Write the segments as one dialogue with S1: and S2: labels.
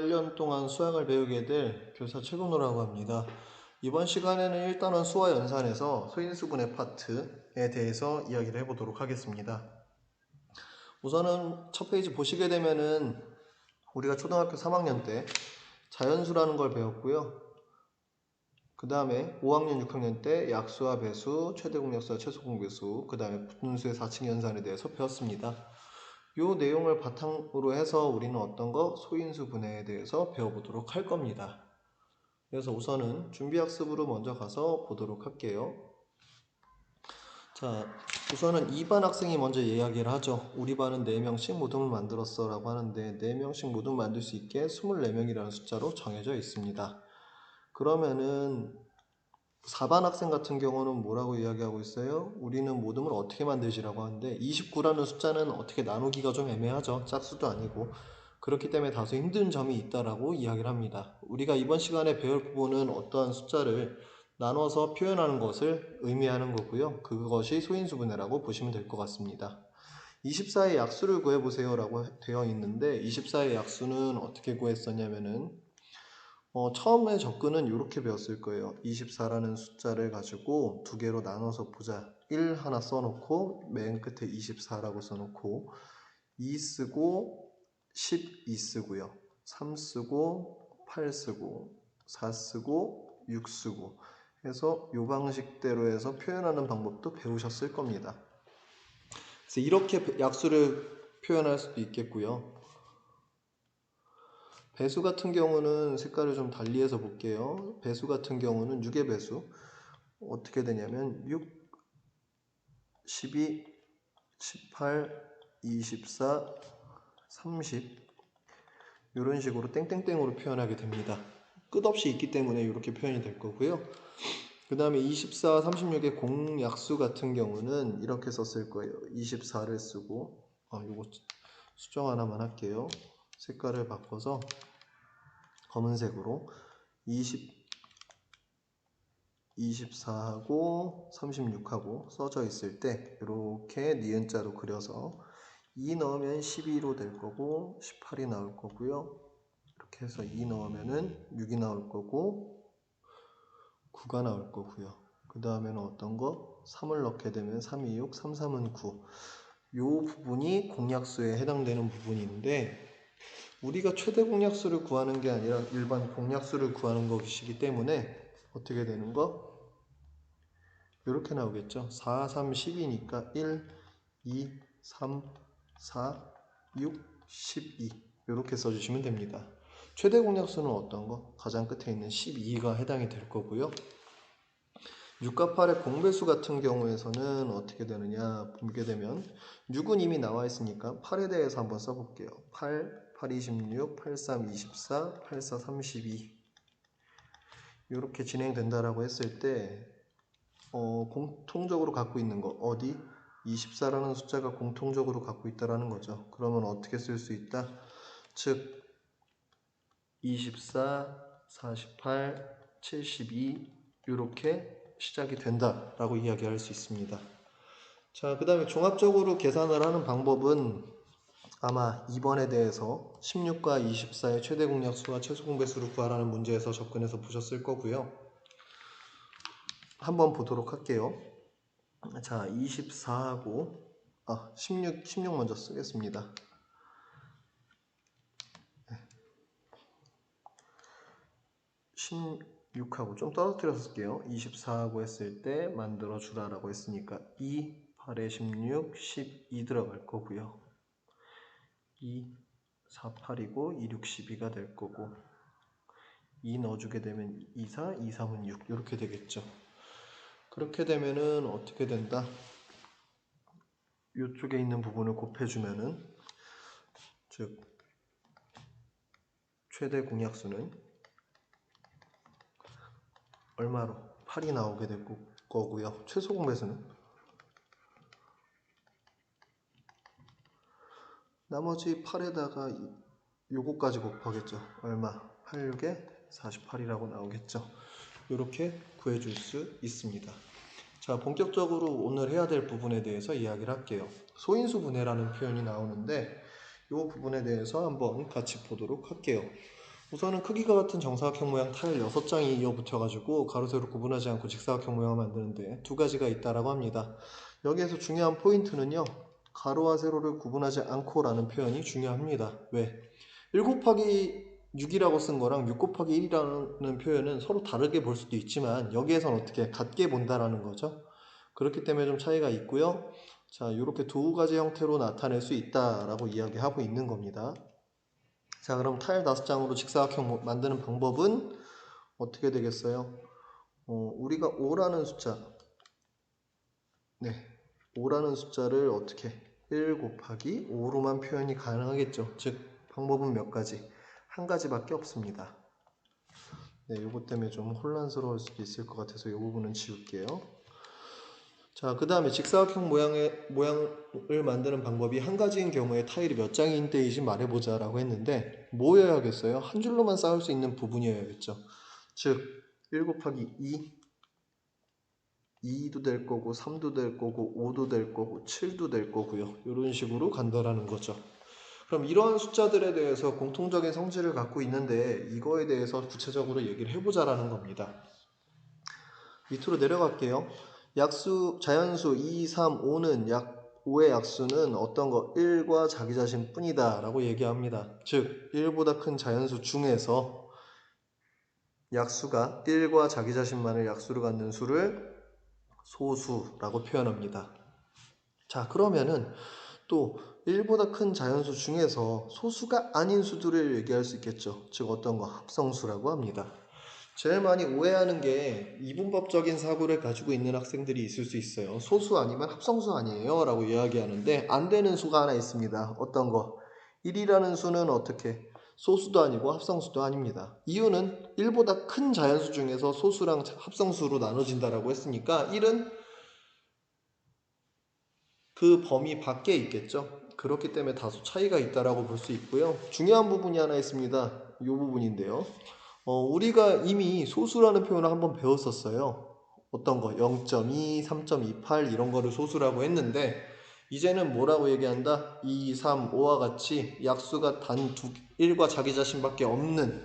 S1: 1년 동안 수학을 배우게 될 교사 최근호라고 합니다. 이번 시간에는 일단은 수와 연산에서 소인수분해 파트에 대해서 이야기를 해보도록 하겠습니다. 우선은 첫 페이지 보시게 되면은 우리가 초등학교 3학년 때 자연수라는 걸 배웠고요. 그 다음에 5학년, 6학년 때 약수와 배수, 최대공약수와 최소공배수, 그 다음에 분수의 4층 연산에 대해서 배웠습니다. 이 내용을 바탕으로 해서 우리는 어떤 거? 소인수 분해에 대해서 배워보도록 할 겁니다. 그래서 우선은 준비학습으로 먼저 가서 보도록 할게요. 자, 우선은 2반 학생이 먼저 이야기를 하죠. 우리 반은 4명씩 모둠을 만들었어 라고 하는데 4명씩 모둠 만들 수 있게 24명이라는 숫자로 정해져 있습니다. 그러면은 4반 학생 같은 경우는 뭐라고 이야기하고 있어요? 우리는 모둠을 어떻게 만들지라고 하는데 29라는 숫자는 어떻게 나누기가 좀 애매하죠. 짝수도 아니고. 그렇기 때문에 다소 힘든 점이 있다라고 이야기를 합니다. 우리가 이번 시간에 배울 부분은 어떠한 숫자를 나눠서 표현하는 것을 의미하는 거고요. 그것이 소인수분해라고 보시면 될 것 같습니다. 24의 약수를 구해보세요 라고 되어 있는데 24의 약수는 어떻게 구했었냐면은 처음에 접근은 이렇게 배웠을 거예요. 24라는 숫자를 가지고 두 개로 나눠서 보자. 1 하나 써놓고 맨 끝에 24라고 써놓고 2 쓰고 12 쓰고요. 3 쓰고 8 쓰고 4 쓰고 6 쓰고 해서 이 방식대로 해서 표현하는 방법도 배우셨을 겁니다. 그래서 이렇게 약수를 표현할 수도 있겠고요. 배수 같은 경우는 색깔을 좀 달리해서 볼게요. 배수 같은 경우는 6의 배수 어떻게 되냐면 6, 12, 18, 24, 30 이런 식으로 땡땡땡으로 표현하게 됩니다. 끝없이 있기 때문에 이렇게 표현이 될 거고요. 그 다음에 24, 36의 공약수 같은 경우는 이렇게 썼을 거예요. 24를 쓰고 요거 수정 하나만 할게요. 색깔을 바꿔서 검은색으로 24하고 36하고 써져 있을 때 이렇게 니은자로 그려서 2 넣으면 12로 될 거고 18이 나올 거고요. 이렇게 해서 2 넣으면은 6이 나올 거고 9가 나올 거고요. 그 다음에는 어떤 거? 3을 넣게 되면 3, 2, 6, 3, 3은 9. 이 부분이 공약수에 해당되는 부분인데 우리가 최대 공약수를 구하는 게 아니라 일반 공약수를 구하는 것이기 때문에 어떻게 되는 거? 이렇게 나오겠죠. 4, 3, 10이니까 1, 2, 3, 4, 6, 12 이렇게 써주시면 됩니다. 최대 공약수는 어떤 거? 가장 끝에 있는 12가 해당이 될 거고요. 6과 8의 공배수 같은 경우에서는 어떻게 되느냐 보게 되면 6은 이미 나와 있으니까 8에 대해서 한번 써볼게요. 8, 8, 26, 8, 3, 24, 8, 4, 32 이렇게 진행된다라고 했을 때 공통적으로 갖고 있는 거 어디? 24라는 숫자가 공통적으로 갖고 있다라는 거죠. 그러면 어떻게 쓸 수 있다? 즉 24, 48, 72 이렇게 시작이 된다라고 이야기할 수 있습니다. 자, 그 다음에 종합적으로 계산을 하는 방법은 아마 2번에 대해서 16과 24의 최대 공약수와 최소 공배수를 구하라는 문제에서 접근해서 보셨을 거고요. 한번 보도록 할게요. 자, 24하고 16 먼저 쓰겠습니다. 16하고 좀 떨어뜨려서 쓸게요. 24하고 했을 때 만들어 주라라고 했으니까 2, 8에 16, 12 들어갈 거고요. 2, 4, 8이고 2, 6, 12가 될 거고 2 넣어주게 되면 2, 4, 2, 3은 6 이렇게 되겠죠. 그렇게 되면은 어떻게 된다? 이쪽에 있는 부분을 곱해주면은 즉 최대 공약수는 얼마로? 8이 나오게 될 거고요. 최소 공배수는 나머지 8에다가 요거까지 곱하겠죠. 얼마? 8, 6에 48이라고 나오겠죠. 이렇게 구해줄 수 있습니다. 자, 본격적으로 오늘 해야 될 부분에 대해서 이야기를 할게요. 소인수 분해라는 표현이 나오는데 이 부분에 대해서 한번 같이 보도록 할게요. 우선은 크기가 같은 정사각형 모양 타일 6장이 이어 붙여가지고 가로 세로 구분하지 않고 직사각형 모양을 만드는데 두 가지가 있다라고 합니다. 여기에서 중요한 포인트는요. 가로와 세로를 구분하지 않고라는 표현이 중요합니다. 왜? 1 곱하기 6이라고 쓴 거랑 6 곱하기 1이라는 표현은 서로 다르게 볼 수도 있지만 여기에선 어떻게 같게 본다라는 거죠. 그렇기 때문에 좀 차이가 있고요. 자, 이렇게 두 가지 형태로 나타낼 수 있다라고 이야기하고 있는 겁니다. 자, 그럼 타일 5장으로 직사각형 만드는 방법은 어떻게 되겠어요? 우리가 5라는 숫자, 네, 5라는 숫자를 어떻게 1 곱하기 5로만 표현이 가능하겠죠. 즉 방법은 몇 가지? 한 가지밖에 없습니다. 네, 이것 때문에 좀 혼란스러울 수도 있을 것 같아서 이 부분은 지울게요. 자, 그 다음에 직사각형 모양을 만드는 방법이 한 가지인 경우에 타일이 몇 장인데이지 말해보자 라고 했는데 뭐여야겠어요? 한 줄로만 쌓을 수 있는 부분이어야겠죠. 즉 1 곱하기 2도 될 거고 3도 될 거고 5도 될 거고 7도 될 거고요. 이런 식으로 간다라는 거죠. 그럼 이러한 숫자들에 대해서 공통적인 성질을 갖고 있는데 이거에 대해서 구체적으로 얘기를 해보자라는 겁니다. 밑으로 내려갈게요. 약수, 자연수 2, 3, 5는 5의 약수는 어떤 거? 1과 자기 자신 뿐이다 라고 얘기합니다. 즉 1보다 큰 자연수 중에서 약수가 1과 자기 자신만을 약수로 갖는 수를 소수라고 표현합니다. 자, 그러면은 또 1보다 큰 자연수 중에서 소수가 아닌 수들을 얘기할 수 있겠죠. 즉 어떤 거? 합성수라고 합니다. 제일 많이 오해하는 게 이분법적인 사고를 가지고 있는 학생들이 있을 수 있어요. 소수 아니면 합성수 아니에요? 라고 이야기하는데 안 되는 수가 하나 있습니다. 어떤 거? 1이라는 수는 어떻게? 소수도 아니고 합성수도 아닙니다. 이유는 1보다 큰 자연수 중에서 소수랑 합성수로 나눠진다라고 했으니까 1은 그 범위 밖에 있겠죠. 그렇기 때문에 다소 차이가 있다라고 볼 수 있고요. 중요한 부분이 하나 있습니다. 이 부분인데요. 우리가 이미 소수라는 표현을 한번 배웠었어요. 어떤 거? 0.2, 3.28 이런 거를 소수라고 했는데 이제는 뭐라고 얘기한다? 2, 3, 5와 같이 약수가 단 1과 자기 자신밖에 없는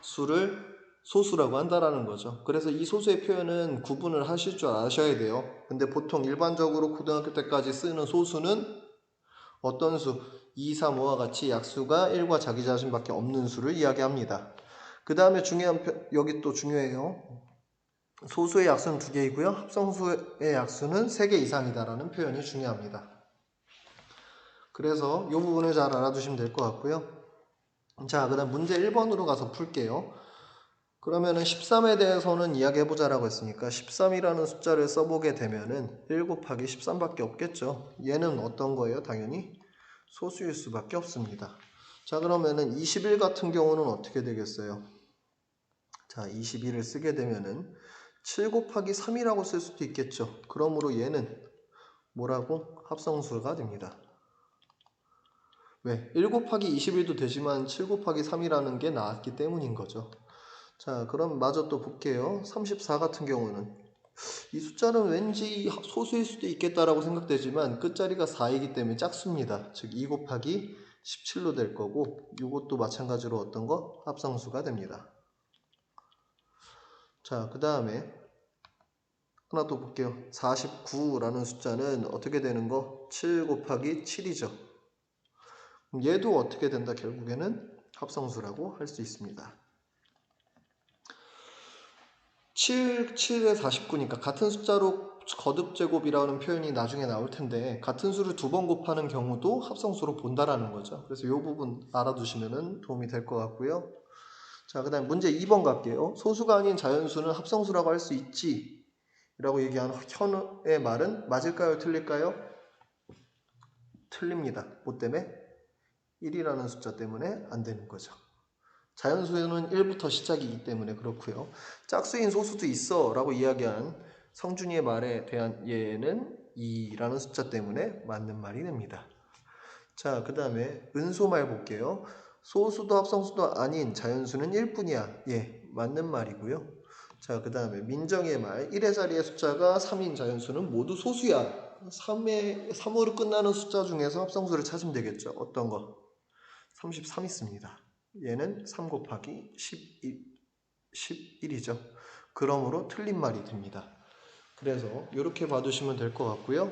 S1: 수를 소수라고 한다라는 거죠. 그래서 이 소수의 표현은 구분을 하실 줄 아셔야 돼요. 근데 보통 일반적으로 고등학교 때까지 쓰는 소수는 어떤 수? 2, 3, 5와 같이 약수가 1과 자기 자신밖에 없는 수를 이야기합니다. 그 다음에 중요한 여기 또 중요해요. 소수의 약수는 2개이고요. 합성수의 약수는 3개 이상이다라는 표현이 중요합니다. 그래서 이 부분을 잘 알아두시면 될 것 같고요. 자, 그 다음 문제 1번으로 가서 풀게요. 그러면은 13에 대해서는 이야기해보자라고 했으니까 13이라는 숫자를 써보게 되면은 1 곱하기 13밖에 없겠죠. 얘는 어떤 거예요? 당연히 소수일 수밖에 없습니다. 자, 그러면은 21 같은 경우는 어떻게 되겠어요? 자, 21을 쓰게 되면은 7 곱하기 3이라고 쓸 수도 있겠죠. 그러므로 얘는 뭐라고? 합성수가 됩니다. 왜? 1 곱하기 21도 되지만 7 곱하기 3이라는 게 나왔기 때문인 거죠. 자, 그럼 마저 또 볼게요. 34 같은 경우는 이 숫자는 왠지 소수일 수도 있겠다라고 생각되지만 끝자리가 4이기 때문에 짝수입니다. 즉 2 곱하기 17로 될 거고 이것도 마찬가지로 어떤 거? 합성수가 됩니다. 자, 그 다음에 하나 더 볼게요. 49라는 숫자는 어떻게 되는 거? 7 곱하기 7이죠. 얘도 어떻게 된다? 결국에는 합성수라고 할 수 있습니다. 7, 7에 49니까 같은 숫자로 거듭제곱이라는 표현이 나중에 나올 텐데 같은 수를 2번 곱하는 경우도 합성수로 본다라는 거죠. 그래서 이 부분 알아두시면 도움이 될 것 같고요. 자, 그 다음 문제 2번 갈게요. 소수가 아닌 자연수는 합성수라고 할 수 있지 라고 얘기하는 현우의 말은 맞을까요? 틀릴까요? 틀립니다. 뭐 때문에? 1이라는 숫자 때문에 안 되는 거죠. 자연수는 1부터 시작이기 때문에 그렇고요. 짝수인 소수도 있어 라고 이야기한 성준이의 말에 대한 예는 2라는 숫자 때문에 맞는 말이 됩니다. 자, 그 다음에 은소말 볼게요. 소수도 합성수도 아닌 자연수는 1뿐이야. 예, 맞는 말이고요. 자, 그 다음에 민정의 말 1의 자리의 숫자가 3인 자연수는 모두 소수야. 3으로 끝나는 숫자 중에서 합성수를 찾으면 되겠죠. 어떤 거? 33 있습니다. 얘는 3 곱하기 11이죠. 그러므로 틀린 말이 됩니다. 그래서 이렇게 봐주시면 될 것 같고요.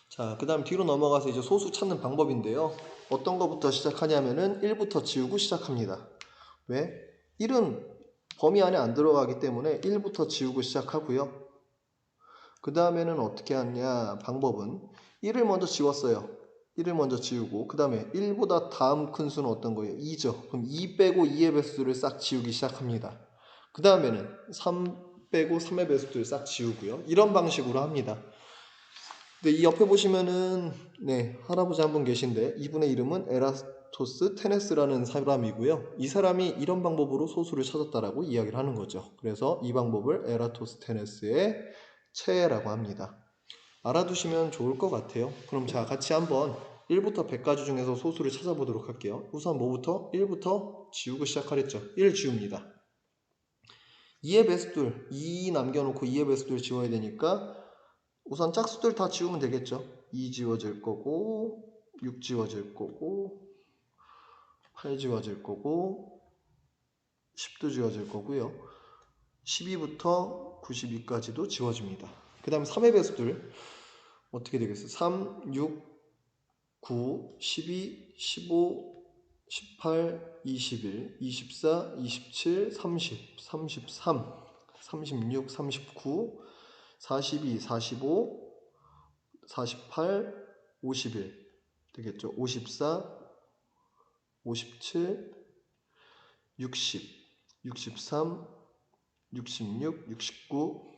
S1: 자, 그 다음 뒤로 넘어가서 이제 소수 찾는 방법인데요. 어떤 것부터 시작하냐면은 1부터 지우고 시작합니다. 왜? 1은 범위 안에 안 들어가기 때문에 1부터 지우고 시작하고요. 그 다음에는 어떻게 하냐, 방법은 1을 먼저 지웠어요. 1을 먼저 지우고 그 다음에 1보다 다음 큰 수는 어떤 거예요? 2죠. 그럼 2 빼고 2의 배수를 싹 지우기 시작합니다. 그 다음에는 3 빼고 3의 배수를 싹 지우고요. 이런 방식으로 합니다. 근데 이 옆에 보시면은 네, 할아버지 한 분 계신데 이분의 이름은 에라토스 테네스라는 사람이고요. 이 사람이 이런 방법으로 소수를 찾았다라고 이야기를 하는 거죠. 그래서 이 방법을 에라토스 테네스의 체라고 합니다. 알아두시면 좋을 것 같아요. 그럼 자, 같이 한번 1부터 100까지 중에서 소수를 찾아보도록 할게요. 우선 뭐부터? 1부터 지우고 시작하랬죠. 1 지웁니다. 2의 배수들, 2 남겨놓고 2의 배수들 지워야 되니까 우선 짝수들 다 지우면 되겠죠. 2 지워질 거고 6 지워질 거고 8 지워질 거고 10도 지워질 거고요. 12부터 92까지도 지워집니다. 그 다음에 3의 배수들 어떻게 되겠어요? 3, 6, 9, 12, 15, 18, 21, 24, 27, 30, 33, 36, 39, 42, 45, 48, 51 되겠죠. 54, 57, 60, 63, 66, 69,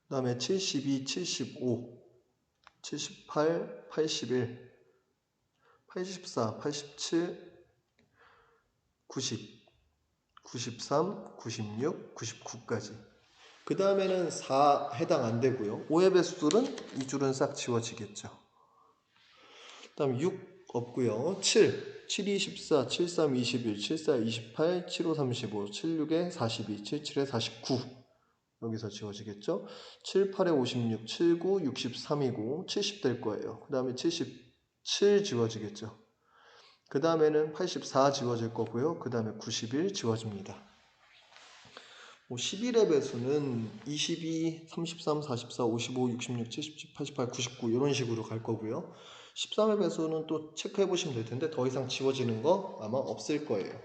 S1: 그 다음에 72, 75, 78, 81, 84, 87, 90, 93, 96, 99까지. 그 다음에는 4 해당 안 되고요. 5의 배수들은 이 줄은 싹 지워지겠죠. 그 다음 6 없고요. 7, 7, 24, 7, 3, 21, 7, 4, 28, 7, 5, 35, 7, 6에 42, 7, 7에 49 여기서 지워지겠죠. 7, 8에 56, 7, 9, 63이고 70 될 거예요. 그 다음에 77 지워지겠죠. 그 다음에는 84 지워질 거고요. 그 다음에 91 지워집니다. 11의 배수는 22, 33, 44, 55, 66, 77, 88, 99 이런 식으로 갈 거고요. 13의 배수는 또 체크해 보시면 될 텐데 더 이상 지워지는 거 아마 없을 거예요.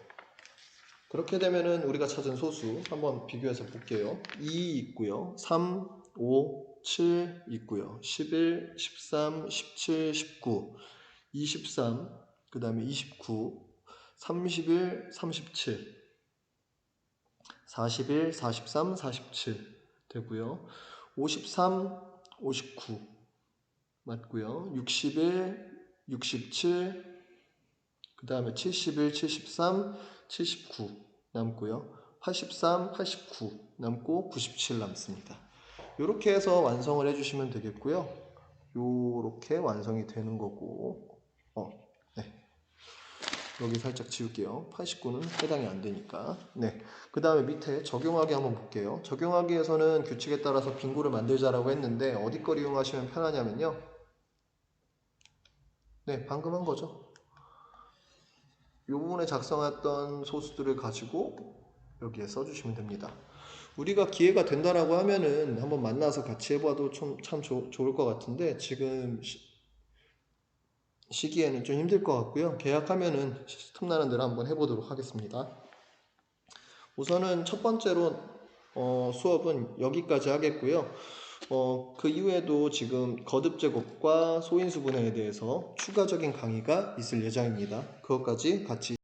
S1: 그렇게 되면은 우리가 찾은 소수 한번 비교해서 볼게요. 2 있고요. 3, 5, 7 있고요. 11, 13, 17, 19, 23, 그 다음에 29, 31, 37, 41, 43, 47 되고요. 53, 59 맞고요. 61, 67, 그 다음에 71, 73, 79 남고요. 83, 89 남고 97 남습니다. 이렇게 해서 완성을 해주시면 되겠고요. 이렇게 완성이 되는 거고 네. 여기 살짝 지울게요. 89는 해당이 안 되니까. 네. 그 다음에 밑에 적용하기 한번 볼게요. 적용하기에서는 규칙에 따라서 빙고를 만들자라고 했는데 어디 걸 이용하시면 편하냐면요. 네, 방금 한 거죠. 이 부분에 작성했던 소수들을 가지고 여기에 써주시면 됩니다. 우리가 기회가 된다라고 하면은 한번 만나서 같이 해봐도 참 좋을 것 같은데 지금 시기에는 좀 힘들 것 같고요. 계약하면은 틈나는 대로 한번 해보도록 하겠습니다. 우선은 첫 번째로 수업은 여기까지 하겠고요. 그 이후에도 지금 거듭제곱과 소인수분해에 대해서 추가적인 강의가 있을 예정입니다. 그것까지 같이